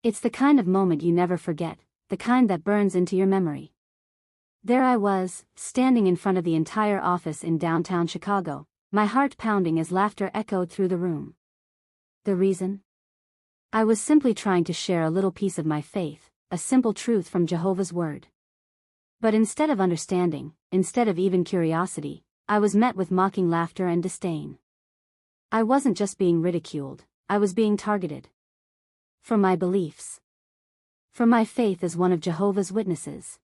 It's the kind of moment you never forget, the kind that burns into your memory. There I was, standing in front of the entire office in downtown Chicago, my heart pounding as laughter echoed through the room. The reason? I was simply trying to share a little piece of my faith, a simple truth from Jehovah's Word. But instead of understanding, instead of even curiosity, I was met with mocking laughter and disdain. I wasn't just being ridiculed, I was being targeted. For my beliefs. For my faith as one of Jehovah's Witnesses.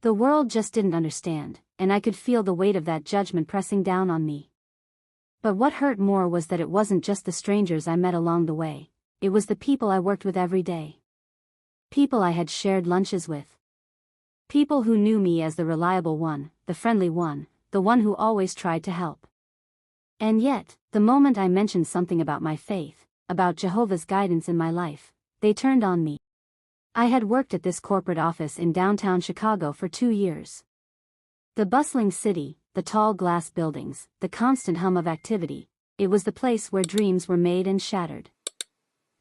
The world just didn't understand, and I could feel the weight of that judgment pressing down on me. But what hurt more was that it wasn't just the strangers I met along the way, it was the people I worked with every day. People I had shared lunches with. People who knew me as the reliable one, the friendly one, the one who always tried to help. And yet, the moment I mentioned something about my faith, about Jehovah's guidance in my life, they turned on me. I had worked at this corporate office in downtown Chicago for 2 years. The bustling city, the tall glass buildings, the constant hum of activity, it was the place where dreams were made and shattered.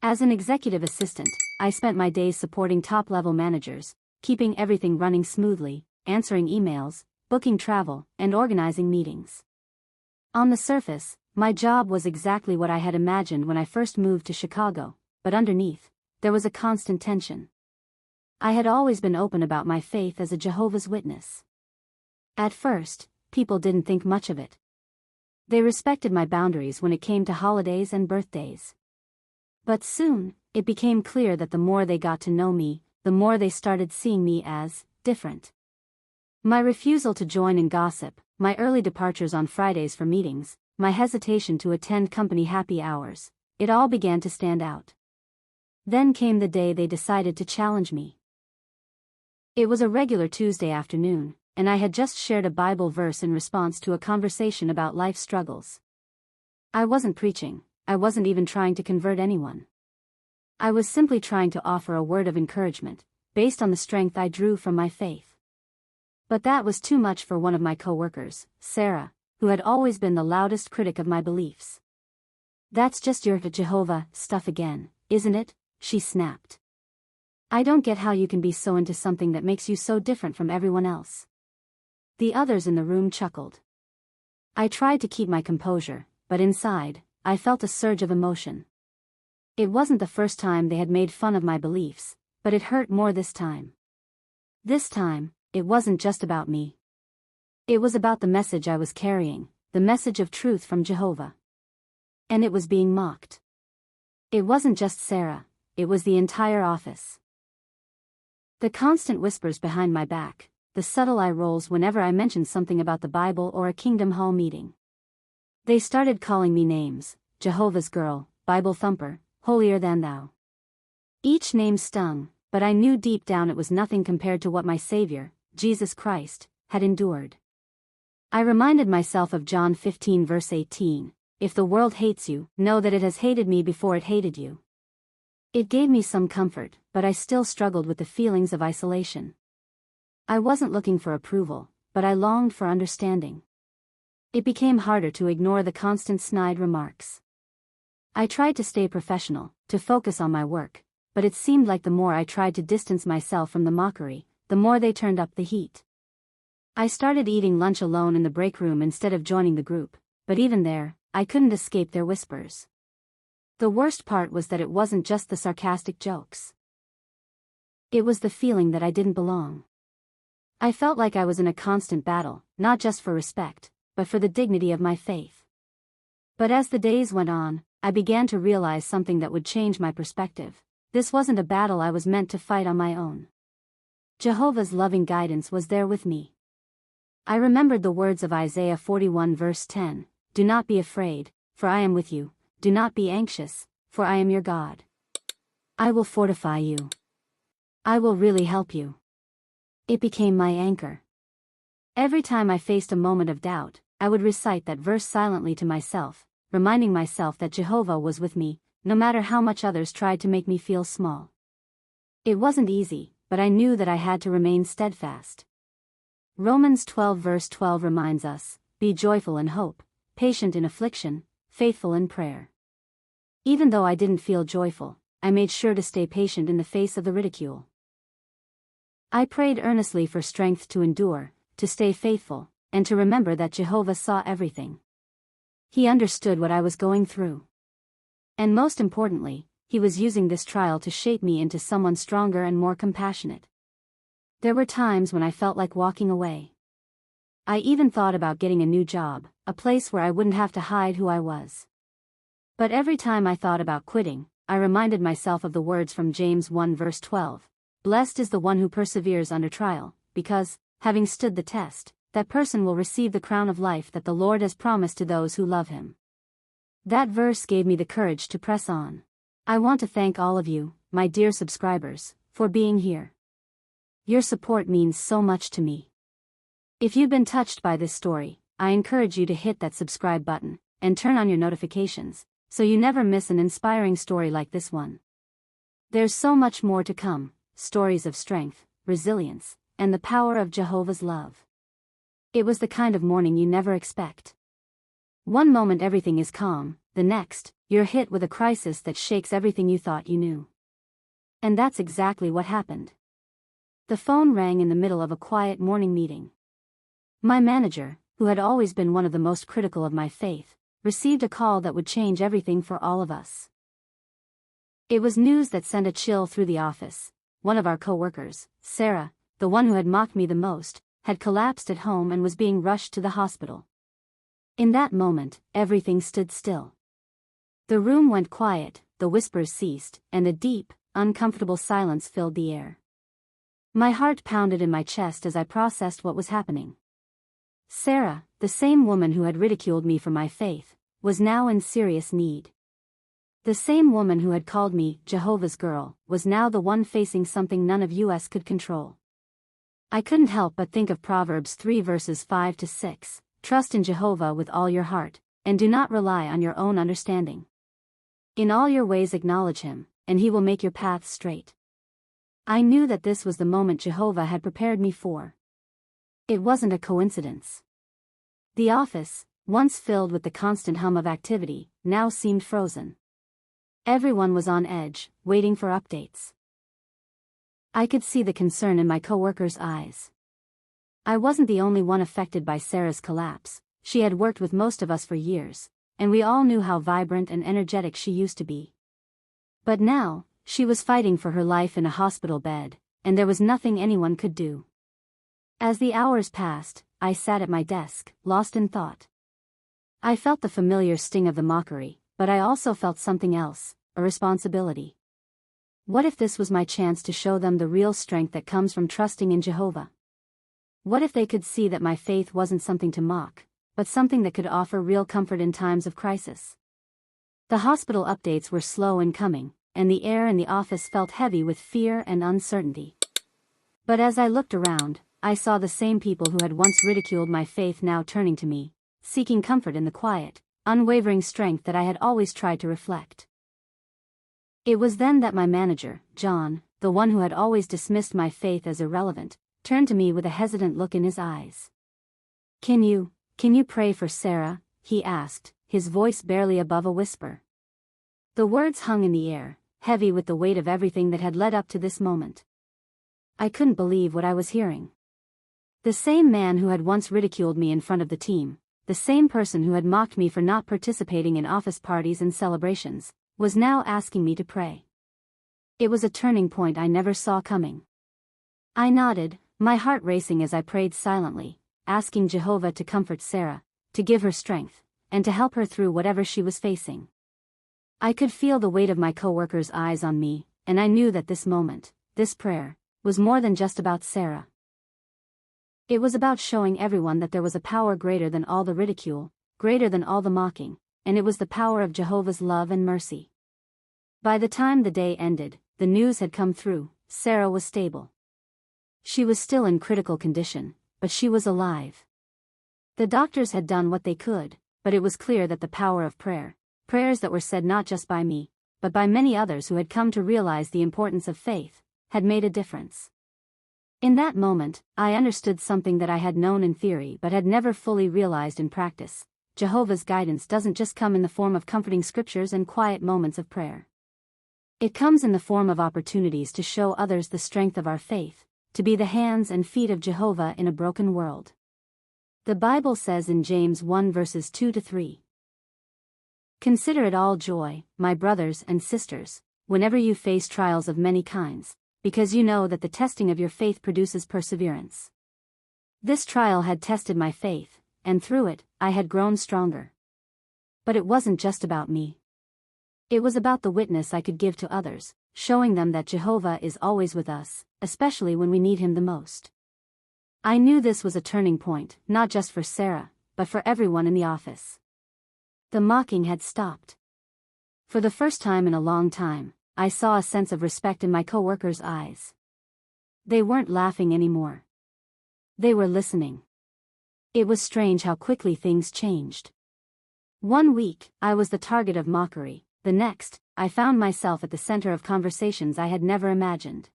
As an executive assistant, I spent my days supporting top-level managers, keeping everything running smoothly, answering emails, booking travel, and organizing meetings. On the surface, my job was exactly what I had imagined when I first moved to Chicago, but underneath, there was a constant tension. I had always been open about my faith as a Jehovah's Witness. At first, people didn't think much of it. They respected my boundaries when it came to holidays and birthdays. But soon, it became clear that the more they got to know me, the more they started seeing me as different. My refusal to join in gossip, my early departures on Fridays for meetings, my hesitation to attend company happy hours, it all began to stand out. Then came the day they decided to challenge me. It was a regular Tuesday afternoon, and I had just shared a Bible verse in response to a conversation about life struggles. I wasn't preaching, I wasn't even trying to convert anyone. I was simply trying to offer a word of encouragement, based on the strength I drew from my faith. But that was too much for one of my coworkers, Sarah, who had always been the loudest critic of my beliefs. "That's just your Jehovah stuff again, isn't it?" she snapped. "I don't get how you can be so into something that makes you so different from everyone else." The others in the room chuckled. I tried to keep my composure, but inside, I felt a surge of emotion. It wasn't the first time they had made fun of my beliefs, but it hurt more this time. This time, it wasn't just about me. It was about the message I was carrying, the message of truth from Jehovah. And it was being mocked. It wasn't just Sarah, it was the entire office. The constant whispers behind my back, the subtle eye rolls whenever I mentioned something about the Bible or a Kingdom Hall meeting. They started calling me names: Jehovah's Girl, Bible Thumper, Holier Than Thou. Each name stung, but I knew deep down it was nothing compared to what my Savior, Jesus Christ, had endured. I reminded myself of John 15 verse 18, "If the world hates you, know that it has hated me before it hated you." It gave me some comfort, but I still struggled with the feelings of isolation. I wasn't looking for approval, but I longed for understanding. It became harder to ignore the constant snide remarks. I tried to stay professional, to focus on my work, but it seemed like the more I tried to distance myself from the mockery, the more they turned up the heat. I started eating lunch alone in the break room instead of joining the group, but even there, I couldn't escape their whispers. The worst part was that it wasn't just the sarcastic jokes. It was the feeling that I didn't belong. I felt like I was in a constant battle, not just for respect, but for the dignity of my faith. But as the days went on, I began to realize something that would change my perspective. This wasn't a battle I was meant to fight on my own. Jehovah's loving guidance was there with me. I remembered the words of Isaiah 41 verse 10, "Do not be afraid, for I am with you. Do not be anxious, for I am your God. I will fortify you. I will really help you." It became my anchor. Every time I faced a moment of doubt, I would recite that verse silently to myself, reminding myself that Jehovah was with me, no matter how much others tried to make me feel small. It wasn't easy, but I knew that I had to remain steadfast. Romans 12 verse 12 reminds us, "Be joyful in hope, patient in affliction, faithful in prayer." Even though I didn't feel joyful, I made sure to stay patient in the face of the ridicule. I prayed earnestly for strength to endure, to stay faithful, and to remember that Jehovah saw everything. He understood what I was going through. And most importantly, He was using this trial to shape me into someone stronger and more compassionate. There were times when I felt like walking away. I even thought about getting a new job, a place where I wouldn't have to hide who I was. But every time I thought about quitting, I reminded myself of the words from James 1 verse 12. Blessed is the one who perseveres under trial, because, having stood the test, that person will receive the crown of life that the Lord has promised to those who love Him. That verse gave me the courage to press on. I want to thank all of you, my dear subscribers, for being here. Your support means so much to me. If you've been touched by this story, I encourage you to hit that subscribe button, and turn on your notifications, so you never miss an inspiring story like this one. There's so much more to come, stories of strength, resilience, and the power of Jehovah's love. It was the kind of morning you never expect. One moment everything is calm, the next, you're hit with a crisis that shakes everything you thought you knew. And that's exactly what happened. The phone rang in the middle of a quiet morning meeting. My manager, who had always been one of the most critical of my faith, received a call that would change everything for all of us. It was news that sent a chill through the office. One of our co-workers, Sarah, the one who had mocked me the most, had collapsed at home and was being rushed to the hospital. In that moment, everything stood still. The room went quiet, the whispers ceased, and a deep, uncomfortable silence filled the air. My heart pounded in my chest as I processed what was happening. Sarah, the same woman who had ridiculed me for my faith, was now in serious need. The same woman who had called me Jehovah's girl was now the one facing something none of us could control. I couldn't help but think of Proverbs 3 verses 5 to 6, trust in Jehovah with all your heart, and do not rely on your own understanding. In all your ways acknowledge Him, and He will make your paths straight. I knew that this was the moment Jehovah had prepared me for. It wasn't a coincidence. The office, once filled with the constant hum of activity, now seemed frozen. Everyone was on edge, waiting for updates. I could see the concern in my coworkers' eyes. I wasn't the only one affected by Sarah's collapse. She had worked with most of us for years, and we all knew how vibrant and energetic she used to be. But now, she was fighting for her life in a hospital bed, and there was nothing anyone could do. As the hours passed, I sat at my desk, lost in thought. I felt the familiar sting of the mockery, but I also felt something else, a responsibility. What if this was my chance to show them the real strength that comes from trusting in Jehovah? What if they could see that my faith wasn't something to mock, but something that could offer real comfort in times of crisis? The hospital updates were slow in coming, and the air in the office felt heavy with fear and uncertainty. But as I looked around, I saw the same people who had once ridiculed my faith now turning to me, seeking comfort in the quiet, unwavering strength that I had always tried to reflect. It was then that my manager, John, the one who had always dismissed my faith as irrelevant, turned to me with a hesitant look in his eyes. Can you pray for Sarah?" he asked, his voice barely above a whisper. The words hung in the air, heavy with the weight of everything that had led up to this moment. I couldn't believe what I was hearing. The same man who had once ridiculed me in front of the team, the same person who had mocked me for not participating in office parties and celebrations, was now asking me to pray. It was a turning point I never saw coming. I nodded, my heart racing as I prayed silently, asking Jehovah to comfort Sarah, to give her strength, and to help her through whatever she was facing. I could feel the weight of my coworkers' eyes on me, and I knew that this moment, this prayer, was more than just about Sarah. It was about showing everyone that there was a power greater than all the ridicule, greater than all the mocking, and it was the power of Jehovah's love and mercy. By the time the day ended, the news had come through: Sarah was stable. She was still in critical condition, but she was alive. The doctors had done what they could, but it was clear that the power of prayer, prayers that were said not just by me, but by many others who had come to realize the importance of faith, had made a difference. In that moment, I understood something that I had known in theory but had never fully realized in practice: Jehovah's guidance doesn't just come in the form of comforting scriptures and quiet moments of prayer. It comes in the form of opportunities to show others the strength of our faith, to be the hands and feet of Jehovah in a broken world. The Bible says in James 1 verses 2-3, "Consider it all joy, my brothers and sisters, whenever you face trials of many kinds, because you know that the testing of your faith produces perseverance." This trial had tested my faith, and through it, I had grown stronger. But it wasn't just about me. It was about the witness I could give to others, showing them that Jehovah is always with us, especially when we need Him the most. I knew this was a turning point, not just for Sarah, but for everyone in the office. The mocking had stopped. For the first time in a long time, I saw a sense of respect in my coworkers' eyes. They weren't laughing anymore. They were listening. It was strange how quickly things changed. One week, I was the target of mockery. The next, I found myself at the center of conversations I had never imagined.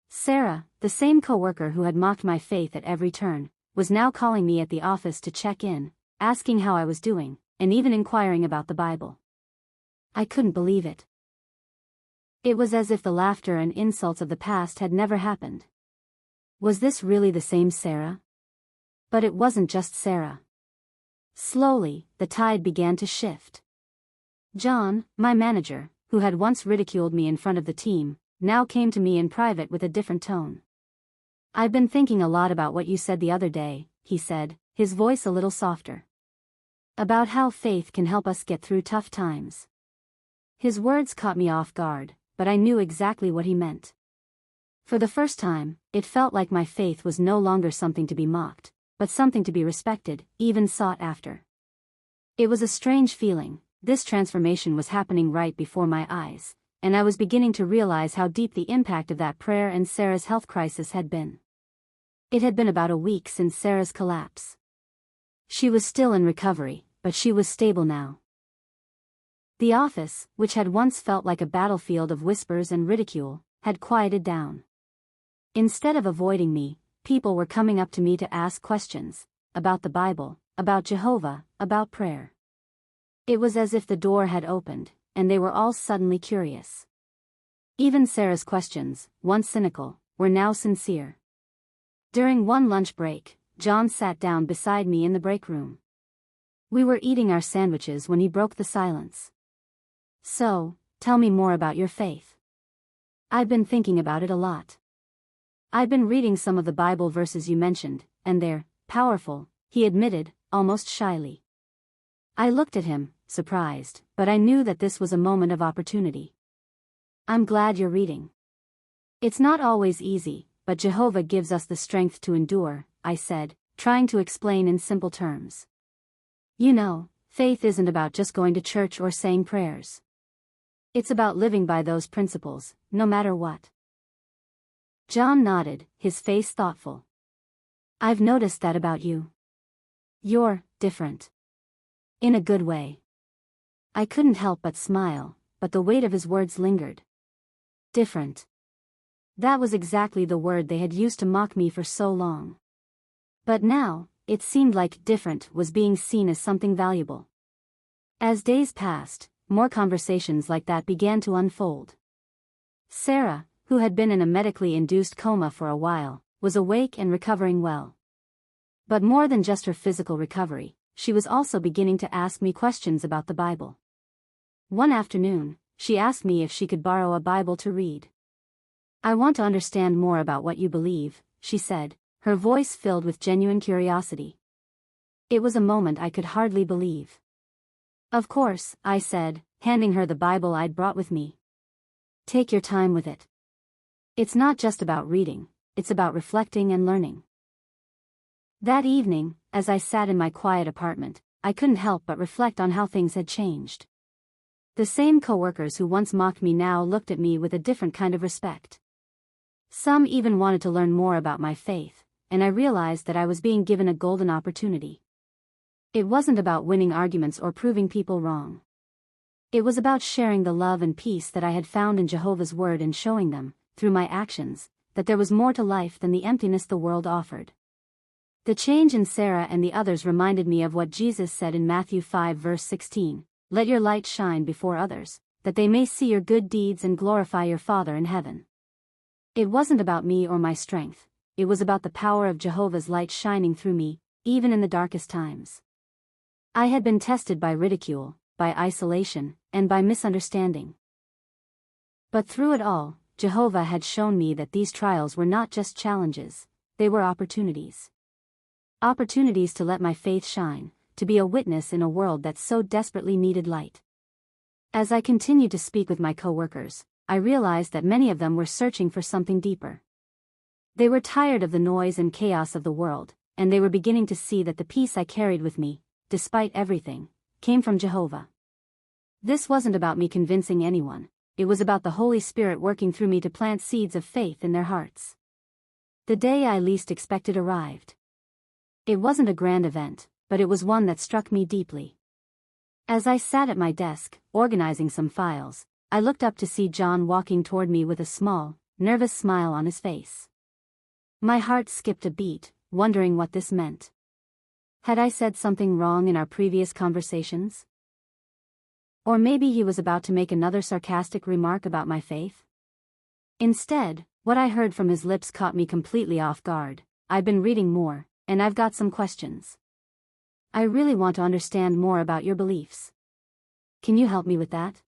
Sarah, the same coworker who had mocked my faith at every turn, was now calling me at the office to check in, asking how I was doing, and even inquiring about the Bible. I couldn't believe it. It was as if the laughter and insults of the past had never happened. Was this really the same Sarah? But it wasn't just Sarah. Slowly, the tide began to shift. John, my manager, who had once ridiculed me in front of the team, now came to me in private with a different tone. "I've been thinking a lot about what you said the other day," he said, his voice a little softer. "About how faith can help us get through tough times." His words caught me off guard, but I knew exactly what he meant. For the first time, it felt like my faith was no longer something to be mocked, but something to be respected, even sought after. It was a strange feeling. This transformation was happening right before my eyes, and I was beginning to realize how deep the impact of that prayer and Sarah's health crisis had been. It had been about a week since Sarah's collapse. She was still in recovery, but she was stable now. The office, which had once felt like a battlefield of whispers and ridicule, had quieted down. Instead of avoiding me, people were coming up to me to ask questions, about the Bible, about Jehovah, about prayer. It was as if the door had opened, and they were all suddenly curious. Even Sarah's questions, once cynical, were now sincere. During one lunch break, John sat down beside me in the break room. We were eating our sandwiches when he broke the silence. "So, tell me more about your faith. I've been thinking about it a lot. I've been reading some of the Bible verses you mentioned, and they're powerful," he admitted, almost shyly. I looked at him, surprised, but I knew that this was a moment of opportunity. "I'm glad you're reading. It's not always easy, but Jehovah gives us the strength to endure," I said, trying to explain in simple terms. "You know, faith isn't about just going to church or saying prayers. It's about living by those principles, no matter what." John nodded, his face thoughtful. "I've noticed that about you. You're different. In a good way." I couldn't help but smile, but the weight of his words lingered. Different. That was exactly the word they had used to mock me for so long. But now, it seemed like different was being seen as something valuable. As days passed, more conversations like that began to unfold. Sarah, who had been in a medically induced coma for a while, was awake and recovering well. But more than just her physical recovery, she was also beginning to ask me questions about the Bible. One afternoon, she asked me if she could borrow a Bible to read. "I want to understand more about what you believe," she said, her voice filled with genuine curiosity. It was a moment I could hardly believe. "Of course," I said, handing her the Bible I'd brought with me. "Take your time with it. It's not just about reading, it's about reflecting and learning." That evening, as I sat in my quiet apartment, I couldn't help but reflect on how things had changed. The same coworkers who once mocked me now looked at me with a different kind of respect. Some even wanted to learn more about my faith, and I realized that I was being given a golden opportunity. It wasn't about winning arguments or proving people wrong. It was about sharing the love and peace that I had found in Jehovah's Word and showing them, through my actions, that there was more to life than the emptiness the world offered. The change in Sarah and the others reminded me of what Jesus said in Matthew 5 verse 16, "Let your light shine before others, that they may see your good deeds and glorify your Father in heaven." It wasn't about me or my strength, it was about the power of Jehovah's light shining through me, even in the darkest times. I had been tested by ridicule, by isolation, and by misunderstanding. But through it all, Jehovah had shown me that these trials were not just challenges, they were opportunities. Opportunities to let my faith shine, to be a witness in a world that so desperately needed light. As I continued to speak with my co-workers, I realized that many of them were searching for something deeper. They were tired of the noise and chaos of the world, and they were beginning to see that the peace I carried with me, despite everything, came from Jehovah. This wasn't about me convincing anyone, it was about the Holy Spirit working through me to plant seeds of faith in their hearts. The day I least expected arrived. It wasn't a grand event, but it was one that struck me deeply. As I sat at my desk, organizing some files, I looked up to see John walking toward me with a small, nervous smile on his face. My heart skipped a beat, wondering what this meant. Had I said something wrong in our previous conversations? Or maybe he was about to make another sarcastic remark about my faith? Instead, what I heard from his lips caught me completely off guard. "I've been reading more, and I've got some questions. I really want to understand more about your beliefs. Can you help me with that?"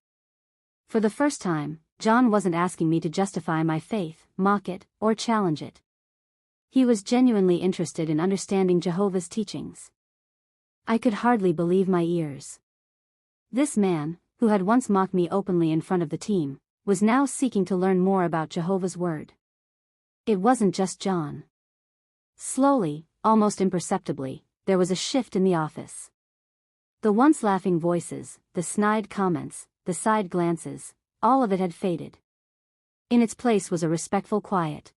For the first time, John wasn't asking me to justify my faith, mock it, or challenge it. He was genuinely interested in understanding Jehovah's teachings. I could hardly believe my ears. This man, who had once mocked me openly in front of the team, was now seeking to learn more about Jehovah's word. It wasn't just John. Slowly, almost imperceptibly, there was a shift in the office. The once laughing voices, the snide comments, the side glances, all of it had faded. In its place was a respectful quiet.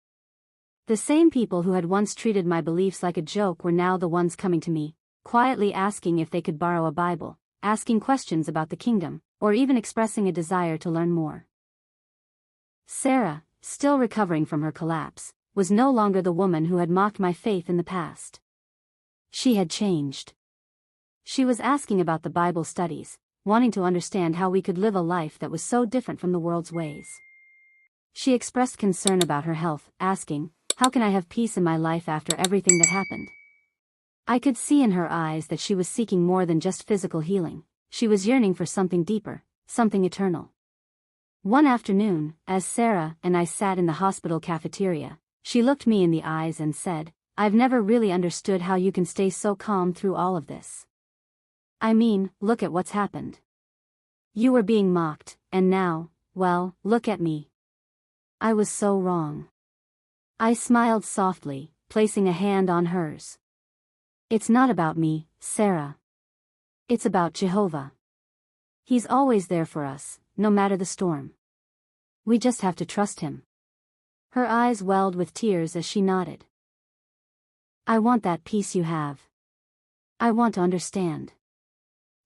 The same people who had once treated my beliefs like a joke were now the ones coming to me, quietly asking if they could borrow a Bible, asking questions about the kingdom, or even expressing a desire to learn more. Sarah, still recovering from her collapse, was no longer the woman who had mocked my faith in the past. She had changed. She was asking about the Bible studies, wanting to understand how we could live a life that was so different from the world's ways. She expressed concern about her health, asking, "How can I have peace in my life after everything that happened?" I could see in her eyes that she was seeking more than just physical healing. She was yearning for something deeper, something eternal. One afternoon, as Sarah and I sat in the hospital cafeteria, she looked me in the eyes and said, "I've never really understood how you can stay so calm through all of this. I mean, look at what's happened. You were being mocked, and now, well, look at me. I was so wrong." I smiled softly, placing a hand on hers. "It's not about me, Sarah. It's about Jehovah. He's always there for us, no matter the storm. We just have to trust him." Her eyes welled with tears as she nodded. "I want that peace you have. I want to understand."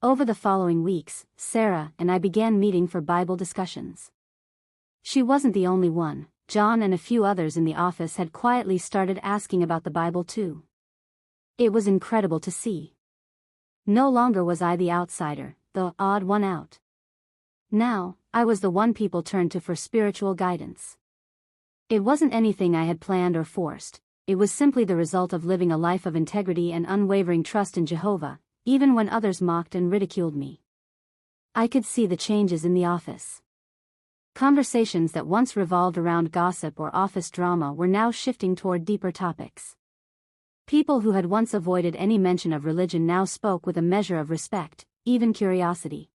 Over the following weeks, Sarah and I began meeting for Bible discussions. She wasn't the only one. John and a few others in the office had quietly started asking about the Bible too. It was incredible to see. No longer was I the outsider, the odd one out. Now, I was the one people turned to for spiritual guidance. It wasn't anything I had planned or forced, it was simply the result of living a life of integrity and unwavering trust in Jehovah, even when others mocked and ridiculed me. I could see the changes in the office. Conversations that once revolved around gossip or office drama were now shifting toward deeper topics. People who had once avoided any mention of religion now spoke with a measure of respect, even curiosity.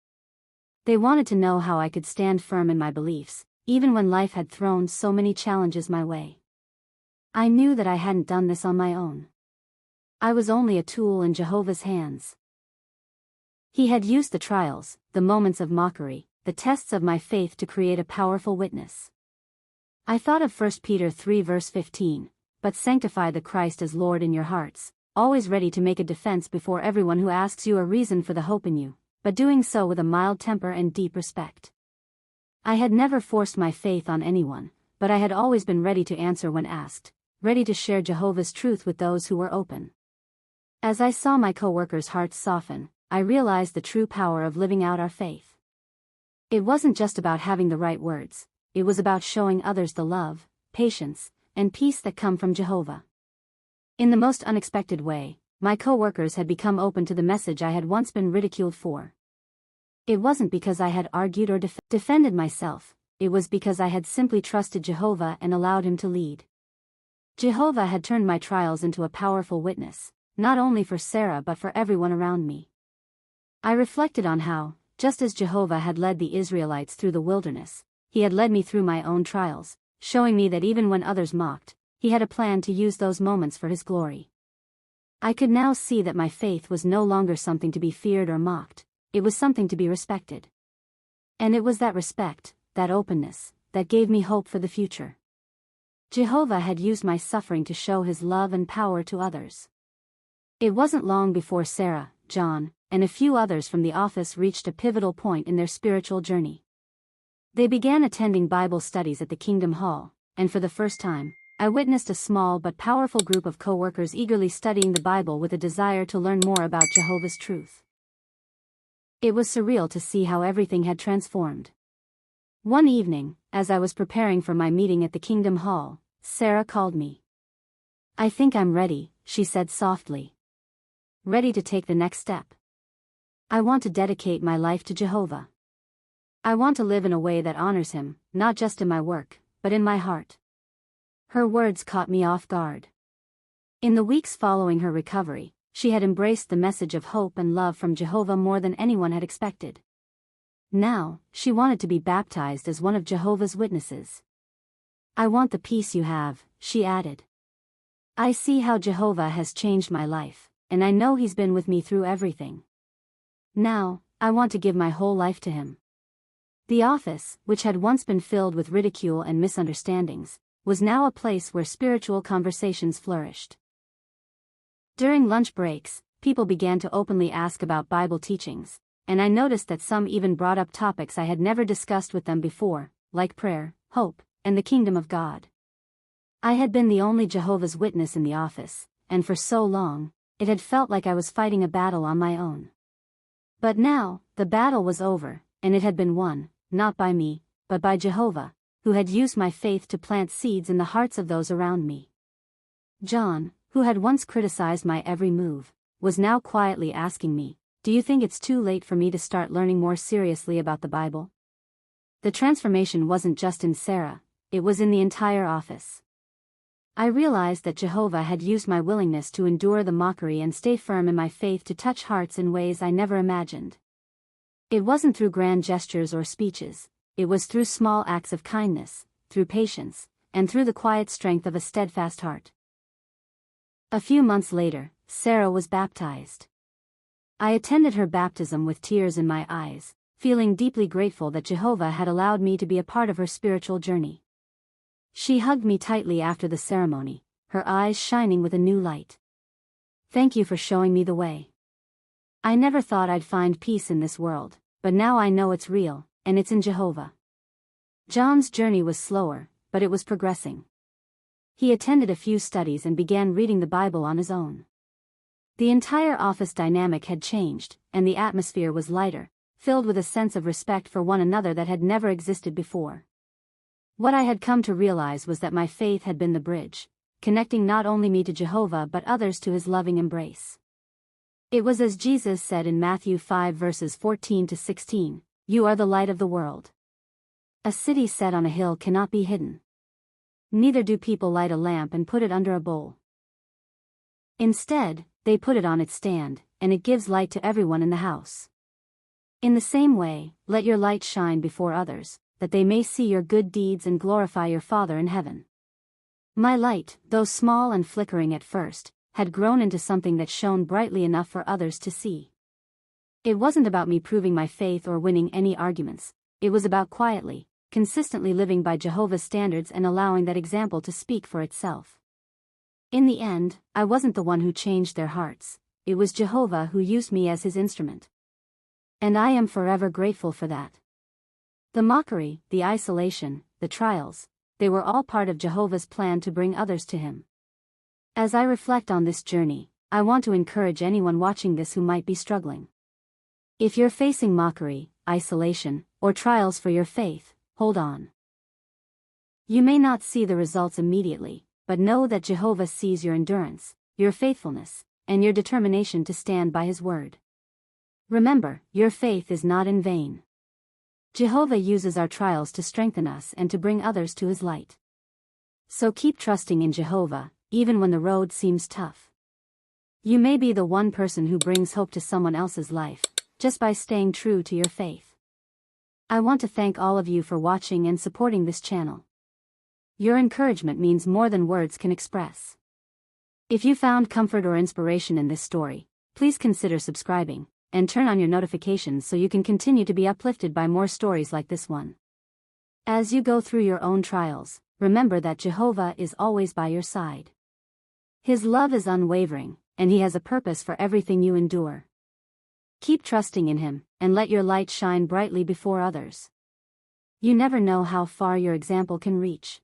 They wanted to know how I could stand firm in my beliefs, even when life had thrown so many challenges my way. I knew that I hadn't done this on my own. I was only a tool in Jehovah's hands. He had used the trials, the moments of mockery, the tests of my faith to create a powerful witness. I thought of 1 Peter 3 verse 15, "But sanctify the Christ as Lord in your hearts, always ready to make a defense before everyone who asks you a reason for the hope in you, but doing so with a mild temper and deep respect." I had never forced my faith on anyone, but I had always been ready to answer when asked, ready to share Jehovah's truth with those who were open. As I saw my co-workers' hearts soften, I realized the true power of living out our faith. It wasn't just about having the right words, it was about showing others the love, patience, and peace that come from Jehovah. In the most unexpected way, my co-workers had become open to the message I had once been ridiculed for. It wasn't because I had argued or defended myself, it was because I had simply trusted Jehovah and allowed him to lead. Jehovah had turned my trials into a powerful witness, not only for Sarah but for everyone around me. I reflected on how, just as Jehovah had led the Israelites through the wilderness, he had led me through my own trials, showing me that even when others mocked, he had a plan to use those moments for his glory. I could now see that my faith was no longer something to be feared or mocked, it was something to be respected. And it was that respect, that openness, that gave me hope for the future. Jehovah had used my suffering to show his love and power to others. It wasn't long before Sarah, John, and a few others from the office reached a pivotal point in their spiritual journey. They began attending Bible studies at the Kingdom Hall, and for the first time, I witnessed a small but powerful group of co-workers eagerly studying the Bible with a desire to learn more about Jehovah's truth. It was surreal to see how everything had transformed. One evening, as I was preparing for my meeting at the Kingdom Hall, Sarah called me. "I think I'm ready," she said softly. "Ready to take the next step. I want to dedicate my life to Jehovah. I want to live in a way that honors him, not just in my work, but in my heart." Her words caught me off guard. In the weeks following her recovery, she had embraced the message of hope and love from Jehovah more than anyone had expected. Now, she wanted to be baptized as one of Jehovah's Witnesses. "I want the peace you have," she added. "I see how Jehovah has changed my life, and I know he's been with me through everything. Now, I want to give my whole life to him." The office, which had once been filled with ridicule and misunderstandings, was now a place where spiritual conversations flourished. During lunch breaks, people began to openly ask about Bible teachings, and I noticed that some even brought up topics I had never discussed with them before, like prayer, hope, and the kingdom of God. I had been the only Jehovah's Witness in the office, and for so long, it had felt like I was fighting a battle on my own. But now, the battle was over, and it had been won, not by me, but by Jehovah, who had used my faith to plant seeds in the hearts of those around me. John, who had once criticized my every move, was now quietly asking me, "Do you think it's too late for me to start learning more seriously about the Bible?" The transformation wasn't just in Sarah, it was in the entire office. I realized that Jehovah had used my willingness to endure the mockery and stay firm in my faith to touch hearts in ways I never imagined. It wasn't through grand gestures or speeches, it was through small acts of kindness, through patience, and through the quiet strength of a steadfast heart. A few months later, Sarah was baptized. I attended her baptism with tears in my eyes, feeling deeply grateful that Jehovah had allowed me to be a part of her spiritual journey. She hugged me tightly after the ceremony, her eyes shining with a new light. "Thank you for showing me the way. I never thought I'd find peace in this world, but now I know it's real, and it's in Jehovah." John's journey was slower, but it was progressing. He attended a few studies and began reading the Bible on his own. The entire office dynamic had changed, and the atmosphere was lighter, filled with a sense of respect for one another that had never existed before. What I had come to realize was that my faith had been the bridge, connecting not only me to Jehovah but others to his loving embrace. It was as Jesus said in Matthew 5 verses 14 to 16, "You are the light of the world. A city set on a hill cannot be hidden. Neither do people light a lamp and put it under a bowl. Instead, they put it on its stand, and it gives light to everyone in the house. In the same way, let your light shine before others, that they may see your good deeds and glorify your Father in heaven." My light, though small and flickering at first, had grown into something that shone brightly enough for others to see. It wasn't about me proving my faith or winning any arguments, it was about quietly, consistently living by Jehovah's standards and allowing that example to speak for itself. In the end, I wasn't the one who changed their hearts, it was Jehovah who used me as his instrument. And I am forever grateful for that. The mockery, the isolation, the trials, they were all part of Jehovah's plan to bring others to him. As I reflect on this journey, I want to encourage anyone watching this who might be struggling. If you're facing mockery, isolation, or trials for your faith, hold on. You may not see the results immediately, but know that Jehovah sees your endurance, your faithfulness, and your determination to stand by His word. Remember, your faith is not in vain. Jehovah uses our trials to strengthen us and to bring others to His light. So keep trusting in Jehovah, even when the road seems tough. You may be the one person who brings hope to someone else's life, just by staying true to your faith. I want to thank all of you for watching and supporting this channel. Your encouragement means more than words can express. If you found comfort or inspiration in this story, please consider subscribing, and turn on your notifications so you can continue to be uplifted by more stories like this one. As you go through your own trials, remember that Jehovah is always by your side. His love is unwavering, and He has a purpose for everything you endure. Keep trusting in Him, and let your light shine brightly before others. You never know how far your example can reach.